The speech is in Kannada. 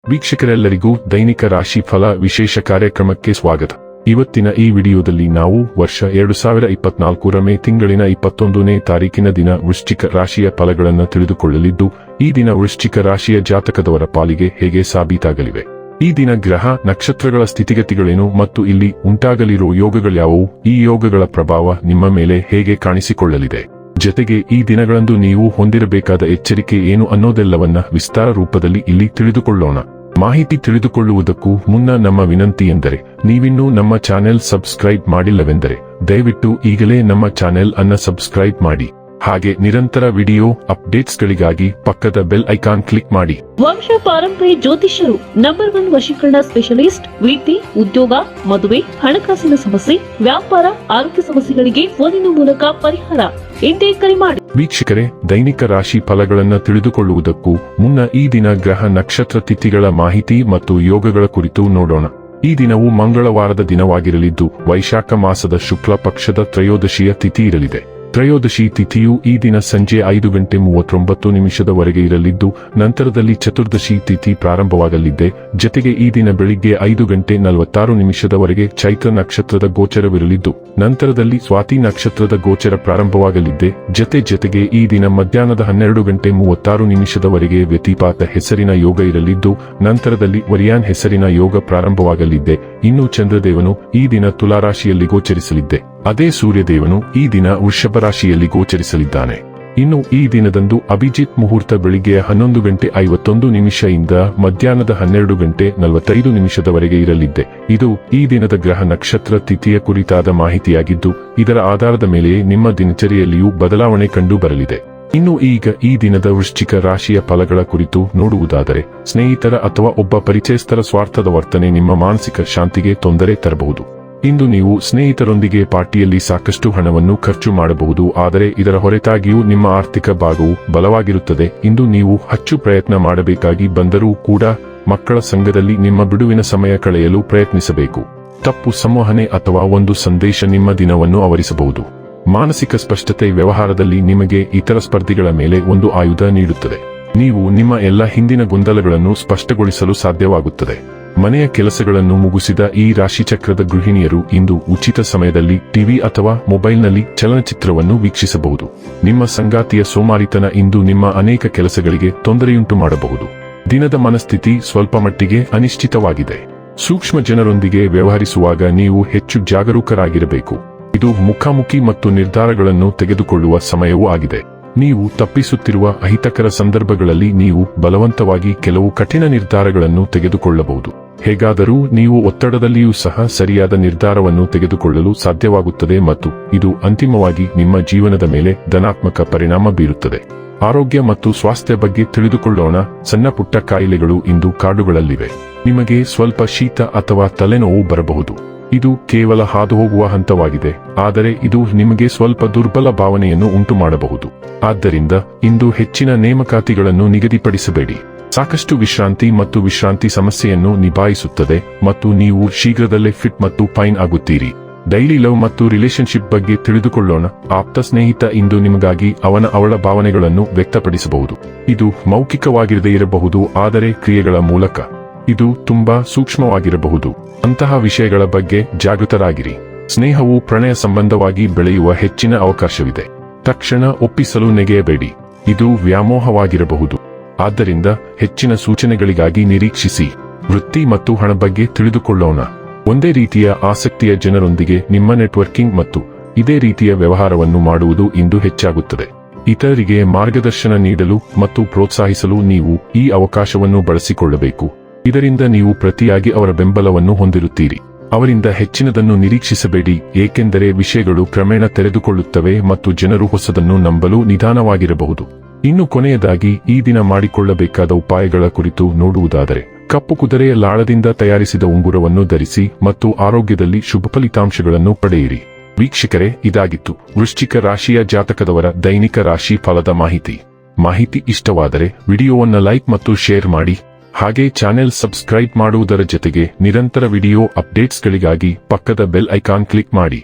ವೀಕ್ಷಕರೆಲ್ಲರಿಗೂ ದೈನಿಕ ರಾಶಿ ಫಲ ವಿಶೇಷ ಕಾರ್ಯಕ್ರಮಕ್ಕೆ ಸ್ವಾಗತ. ಇವತ್ತಿನ ಈ ವಿಡಿಯೋದಲ್ಲಿ ನಾವು ವರ್ಷ 2024 ಮೇ ತಿಂಗಳಿನ 21ನೇ ತಾರೀಕಿನ ದಿನ ವೃಶ್ಚಿಕ ರಾಶಿಯ ಫಲಗಳನ್ನು ತಿಳಿದುಕೊಳ್ಳಲಿದ್ದು, ಈ ದಿನ ವೃಶ್ಚಿಕ ರಾಶಿಯ ಜಾತಕದವರ ಪಾಲಿಗೆ ಹೇಗೆ ಸಾಬೀತಾಗಲಿವೆ, ಈ ದಿನ ಗ್ರಹ ನಕ್ಷತ್ರಗಳ ಸ್ಥಿತಿಗತಿಗಳೇನು ಮತ್ತು ಇಲ್ಲಿ ಉಂಟಾಗಲಿರುವ ಯೋಗಗಳ್ಯಾವುವು, ಈ ಯೋಗಗಳ ಪ್ರಭಾವ ನಿಮ್ಮ ಮೇಲೆ ಹೇಗೆ ಕಾಣಿಸಿಕೊಳ್ಳಲಿದೆ, ಜತೆಗೆ ಈ ದಿನಗಳಂದು ನೀವು ಹೊಂದಿರಬೇಕಾದ ಎಚ್ಚರಿಕೆ ಏನು ಅನ್ನೋದೆಲ್ಲವನ್ನ ವಿಸ್ತಾರ ರೂಪದಲ್ಲಿ ಇಲ್ಲಿ ತಿಳಿದುಕೊಳ್ಳೋಣ. ಮಾಹಿತಿ ತಿಳಿದುಕೊಳ್ಳುವುದಕ್ಕೂ ಮುನ್ನ ನಮ್ಮ ವಿನಂತಿ ಎಂದರೆ, ನೀವಿನ್ನೂ ನಮ್ಮ ಚಾನೆಲ್ ಸಬ್ಸ್ಕ್ರೈಬ್ ಮಾಡಿಲ್ಲವೆಂದರೆ ದಯವಿಟ್ಟು ಈಗಲೇ ನಮ್ಮ ಚಾನೆಲ್ ಅನ್ನ ಸಬ್ಸ್ಕ್ರೈಬ್ ಮಾಡಿ. ಹಾಗೆ ನಿರಂತರ ವಿಡಿಯೋ ಅಪ್ಡೇಟ್ಸ್ಗಳಿಗಾಗಿ ಪಕ್ಕದ ಬೆಲ್ ಐಕಾನ್ ಕ್ಲಿಕ್ ಮಾಡಿ. ವಂಶ ಪಾರಂಪರ್ಯ ಜ್ಯೋತಿಷ್ಯರು ನಂಬರ್ 1 ವಶೀಕರಣ ಸ್ಪೆಷಲಿಸ್ಟ್. ವೃತ್ತಿ, ಉದ್ಯೋಗ, ಮದುವೆ, ಹಣಕಾಸಿನ ಸಮಸ್ಯೆ, ವ್ಯಾಪಾರ, ಆರೋಗ್ಯ ಸಮಸ್ಯೆಗಳಿಗೆ ಫೋನಿನ ಮೂಲಕ ಪರಿಹಾರ. ಇಂದೇ ಕರೆ ಮಾಡಿ. ವೀಕ್ಷಕರೇ, ದೈನಿಕ ರಾಶಿ ಫಲಗಳನ್ನು ತಿಳಿದುಕೊಳ್ಳುವುದಕ್ಕೂ ಮುನ್ನ ಈ ದಿನ ಗ್ರಹ ನಕ್ಷತ್ರ ತಿಥಿಗಳ ಮಾಹಿತಿ ಮತ್ತು ಯೋಗಗಳ ಕುರಿತು ನೋಡೋಣ. ಈ ದಿನವು ಮಂಗಳವಾರದ ದಿನವಾಗಿರಲಿದ್ದು, ವೈಶಾಖ ಮಾಸದ ಶುಕ್ಲ ಪಕ್ಷದ ತ್ರಯೋದಶಿಯ ತಿಥಿ ಇರಲಿದೆ. ತ್ರಯೋದಶಿ ತಿಥಿಯು ಈ ದಿನ ಸಂಜೆ 5:39 ಇರಲಿದ್ದು, ನಂತರದಲ್ಲಿ ಚತುರ್ದಶಿ ತಿಥಿ ಪ್ರಾರಂಭವಾಗಲಿದೆ. ಜತೆಗೆ ಈ ದಿನ ಬೆಳಿಗ್ಗೆ 5:46 ಚೈತ್ರ ನಕ್ಷತ್ರದ ಗೋಚರವಿರಲಿದ್ದು, ನಂತರದಲ್ಲಿ ಸ್ವಾತಿ ನಕ್ಷತ್ರದ ಗೋಚರ ಪ್ರಾರಂಭವಾಗಲಿದೆ. ಜತೆಗೆ ಈ ದಿನ ಮಧ್ಯಾಹ್ನದ 12:36 ವ್ಯತಿಪಾತ ಹೆಸರಿನ ಯೋಗ ಇರಲಿದ್ದು, ನಂತರದಲ್ಲಿ ವರಿಯಾನ್ ಹೆಸರಿನ ಯೋಗ ಪ್ರಾರಂಭವಾಗಲಿದೆ. ಇನ್ನು ಚಂದ್ರದೇವನು ಈ ದಿನ ತುಲಾರಾಶಿಯಲ್ಲಿ ಗೋಚರಿಸಲಿದೆ. ಅದೇ ಸೂರ್ಯದೇವನು ಈ ದಿನ ವೃಷಭ ರಾಶಿಯಲ್ಲಿ ಗೋಚರಿಸಲಿದ್ದಾನೆ. ಇನ್ನು ಈ ದಿನದಂದು ಅಭಿಜಿತ್ ಮುಹೂರ್ತ ಬೆಳಿಗ್ಗೆ 11:51 ಇಂದ ಮಧ್ಯಾಹ್ನದ 12:45 ಇರಲಿದೆ. ಇದು ಈ ದಿನದ ಗ್ರಹ ನಕ್ಷತ್ರ ತಿಥಿಯ ಕುರಿತಾದ ಮಾಹಿತಿಯಾಗಿದ್ದು, ಇದರ ಆಧಾರದ ಮೇಲೆ ನಿಮ್ಮ ದಿನಚರಿಯಲ್ಲಿಯೂ ಬದಲಾವಣೆ ಕಂಡು ಬರಲಿದೆ. ಇನ್ನು ಈಗ ಈ ದಿನದ ವೃಶ್ಚಿಕ ರಾಶಿಯ ಫಲಗಳ ಕುರಿತು ನೋಡುವುದಾದರೆ, ಸ್ನೇಹಿತರ ಅಥವಾ ಒಬ್ಬ ಪರಿಚಯಸ್ಥರ ಸ್ವಾರ್ಥದ ವರ್ತನೆ ನಿಮ್ಮ ಮಾನಸಿಕ ಶಾಂತಿಗೆ ತೊಂದರೆ ತರಬಹುದು. ಇಂದು ನೀವು ಸ್ನೇಹಿತರೊಂದಿಗೆ ಪಾರ್ಟಿಯಲ್ಲಿ ಸಾಕಷ್ಟು ಹಣವನ್ನು ಖರ್ಚು ಮಾಡಬಹುದು, ಆದರೆ ಇದರ ಹೊರತಾಗಿಯೂ ನಿಮ್ಮ ಆರ್ಥಿಕ ಭಾಗವು ಬಲವಾಗಿರುತ್ತದೆ. ಇಂದು ನೀವು ಹೆಚ್ಚು ಪ್ರಯತ್ನ ಮಾಡಬೇಕಾಗಿ ಬಂದರೂ ಕೂಡ ಮಕ್ಕಳ ಸಂಘದಲ್ಲಿ ನಿಮ್ಮ ಬಿಡುವಿನ ಸಮಯ ಕಳೆಯಲು ಪ್ರಯತ್ನಿಸಬೇಕು. ತಪ್ಪು ಸಂವಹನೆ ಅಥವಾ ಒಂದು ಸಂದೇಶ ನಿಮ್ಮ ದಿನವನ್ನು ಆವರಿಸಬಹುದು. ಮಾನಸಿಕ ಸ್ಪಷ್ಟತೆ ವ್ಯವಹಾರದಲ್ಲಿ ನಿಮಗೆ ಇತರ ಸ್ಪರ್ಧಿಗಳ ಮೇಲೆ ಒಂದು ಆಯುಧ ನೀಡುತ್ತದೆ. ನೀವು ನಿಮ್ಮ ಎಲ್ಲ ಹಿಂದಿನ ಗೊಂದಲಗಳನ್ನು ಸ್ಪಷ್ಟಗೊಳಿಸಲು ಸಾಧ್ಯವಾಗುತ್ತದೆ. ಮನೆಯ ಕೆಲಸಗಳನ್ನು ಮುಗಿಸಿದ ಈ ರಾಶಿಚಕ್ರದ ಗೃಹಿಣಿಯರು ಇಂದು ಉಚಿತ ಸಮಯದಲ್ಲಿ ಟಿವಿ ಅಥವಾ ಮೊಬೈಲ್ನಲ್ಲಿ ಚಲನಚಿತ್ರವನ್ನು ವೀಕ್ಷಿಸಬಹುದು. ನಿಮ್ಮ ಸಂಗಾತಿಯ ಸೋಮಾರಿತನ ಇಂದು ನಿಮ್ಮ ಅನೇಕ ಕೆಲಸಗಳಿಗೆ ತೊಂದರೆಯುಂಟು ಮಾಡಬಹುದು. ದಿನದ ಮನಸ್ಥಿತಿ ಸ್ವಲ್ಪ ಮಟ್ಟಿಗೆ ಅನಿಶ್ಚಿತವಾಗಿದೆ. ಸೂಕ್ಷ್ಮ ಜನರೊಂದಿಗೆ ವ್ಯವಹರಿಸುವಾಗ ನೀವು ಹೆಚ್ಚು ಜಾಗರೂಕರಾಗಿರಬೇಕು. ಇದು ಮುಖಾಮುಖಿ ಮತ್ತು ನಿರ್ಧಾರಗಳನ್ನು ತೆಗೆದುಕೊಳ್ಳುವ ಸಮಯವೂ ಆಗಿದೆ. ನೀವು ತಪ್ಪಿಸುತ್ತಿರುವ ಅಹಿತಕರ ಸಂದರ್ಭಗಳಲ್ಲಿ ನೀವು ಬಲವಂತವಾಗಿ ಕೆಲವು ಕಠಿಣ ನಿರ್ಧಾರಗಳನ್ನು ತೆಗೆದುಕೊಳ್ಳಬಹುದು. ಹೇಗಾದರೂ ನೀವು ಒತ್ತಡದಲ್ಲಿಯೂ ಸಹ ಸರಿಯಾದ ನಿರ್ಧಾರವನ್ನು ತೆಗೆದುಕೊಳ್ಳಲು ಸಾಧ್ಯವಾಗುತ್ತದೆ ಮತ್ತು ಇದು ಅಂತಿಮವಾಗಿ ನಿಮ್ಮ ಜೀವನದ ಮೇಲೆ ಧನಾತ್ಮಕ ಪರಿಣಾಮ ಬೀರುತ್ತದೆ. ಆರೋಗ್ಯ ಮತ್ತು ಸ್ವಾಸ್ಥ್ಯ ಬಗ್ಗೆ ತಿಳಿದುಕೊಳ್ಳೋಣ. ಸಣ್ಣ ಪುಟ್ಟ ಕಾಯಿಲೆಗಳು ಇಂದು ಕಾಡುಗಳಲ್ಲಿವೆ. ನಿಮಗೆ ಸ್ವಲ್ಪ ಶೀತ ಅಥವಾ ತಲೆನೋವು ಬರಬಹುದು. ಇದು ಕೇವಲ ಹಾದುಹೋಗುವ ಹಂತವಾಗಿದೆ, ಆದರೆ ಇದು ನಿಮಗೆ ಸ್ವಲ್ಪ ದುರ್ಬಲ ಭಾವನೆಯನ್ನು ಉಂಟು ಮಾಡಬಹುದು. ಆದ್ದರಿಂದ ಇಂದು ಹೆಚ್ಚಿನ ನೇಮಕಾತಿಗಳನ್ನು ನಿಗದಿಪಡಿಸಬೇಡಿ. ಸಾಕಷ್ಟು ವಿಶ್ರಾಂತಿ ಮತ್ತು ವಿಶ್ರಾಂತಿ ಸಮಸ್ಯೆಯನ್ನು ನಿಭಾಯಿಸುತ್ತದೆ ಮತ್ತು ನೀವು ಶೀಘ್ರದಲ್ಲೇ ಫಿಟ್ ಮತ್ತು ಫೈನ್ ಆಗುತ್ತೀರಿ. ಡೈಲಿ ಲವ್ ಮತ್ತು ರಿಲೇಶನ್ಶಿಪ್ ಬಗ್ಗೆ ತಿಳಿದುಕೊಳ್ಳೋಣ. ಆಪ್ತ ಸ್ನೇಹಿತ ಇಂದು ನಿಮಗಾಗಿ ಅವಳ ಭಾವನೆಗಳನ್ನು ವ್ಯಕ್ತಪಡಿಸಬಹುದು. ಇದು ಮೌಖಿಕವಾಗಿರದೇ ಇರಬಹುದು, ಆದರೆ ಕ್ರಿಯೆಗಳ ಮೂಲಕ ಇದು ತುಂಬಾ ಸೂಕ್ಷ್ಮವಾಗಿರಬಹುದು. ಅಂತಹ ವಿಷಯಗಳ ಬಗ್ಗೆ ಜಾಗೃತರಾಗಿರಿ. ಸ್ನೇಹವು ಪ್ರಣಯ ಸಂಬಂಧವಾಗಿ ಬೆಳೆಯುವ ಹೆಚ್ಚಿನ ಅವಕಾಶವಿದೆ. ತಕ್ಷಣ ಒಪ್ಪಿಸಲು ನೆಗೆಯಬೇಡಿ, ಇದು ವ್ಯಾಮೋಹವಾಗಿರಬಹುದು. ಆದ್ದರಿಂದ ಹೆಚ್ಚಿನ ಸೂಚನೆಗಳಿಗಾಗಿ ನಿರೀಕ್ಷಿಸಿ. ವೃತ್ತಿ ಮತ್ತು ಹಣ ಬಗ್ಗೆ ತಿಳಿದುಕೊಳ್ಳೋಣ. ಒಂದೇ ರೀತಿಯ ಆಸಕ್ತಿಯ ಜನರೊಂದಿಗೆ ನಿಮ್ಮ ನೆಟ್ವರ್ಕಿಂಗ್ ಮತ್ತು ಇದೇ ರೀತಿಯ ವ್ಯವಹಾರವನ್ನು ಮಾಡುವುದು ಇಂದು ಹೆಚ್ಚಾಗುತ್ತದೆ. ಇತರರಿಗೆ ಮಾರ್ಗದರ್ಶನ ನೀಡಲು ಮತ್ತು ಪ್ರೋತ್ಸಾಹಿಸಲು ನೀವು ಈ ಅವಕಾಶವನ್ನು ಬಳಸಿಕೊಳ್ಳಬೇಕು. ಇದರಿಂದ ನೀವು ಪ್ರತಿಯಾಗಿ ಅವರ ಬೆಂಬಲವನ್ನು ಹೊಂದಿರುತ್ತೀರಿ. ಅವರಿಂದ ಹೆಚ್ಚಿನದನ್ನು ನಿರೀಕ್ಷಿಸಬೇಡಿ, ಏಕೆಂದರೆ ವಿಷಯಗಳು ಕ್ರಮೇಣ ತೆರೆದುಕೊಳ್ಳುತ್ತವೆ ಮತ್ತು ಜನರು ಹೊಸದನ್ನು ನಂಬಲು ನಿಧಾನವಾಗಿರಬಹುದು. ಇನ್ನು ಕೊನೆಯದಾಗಿ ಈ ದಿನ ಮಾಡಿಕೊಳ್ಳಬೇಕಾದ ಉಪಾಯಗಳ ಕುರಿತು ನೋಡುವುದಾದರೆ, ಕಪ್ಪು ಕುದುರೆಯ ಲಾಳದಿಂದ ತಯಾರಿಸಿದ ಉಂಗುರವನ್ನು ಧರಿಸಿ ಮತ್ತು ಆರೋಗ್ಯದಲ್ಲಿ ಶುಭ ಫಲಿತಾಂಶಗಳನ್ನು ಪಡೆಯಿರಿ. ವೀಕ್ಷಕರೇ, ಇದಾಗಿತ್ತು ವೃಶ್ಚಿಕ ರಾಶಿಯ ಜಾತಕದವರ ದೈನಿಕ ರಾಶಿ ಫಲದ ಮಾಹಿತಿ ಇಷ್ಟವಾದರೆ ವಿಡಿಯೋವನ್ನು ಲೈಕ್ ಮತ್ತು ಶೇರ್ ಮಾಡಿ. ಹಾಗೆ ಚಾನೆಲ್ ಸಬ್ಸ್ಕ್ರೈಬ್ ಮಾಡುವುದರ ಜೊತೆಗೆ ನಿರಂತರ ವಿಡಿಯೋ ಅಪ್ಡೇಟ್ಸ್ಗಳಿಗಾಗಿ ಪಕ್ಕದ ಬೆಲ್ ಐಕಾನ್ ಕ್ಲಿಕ್ ಮಾಡಿ.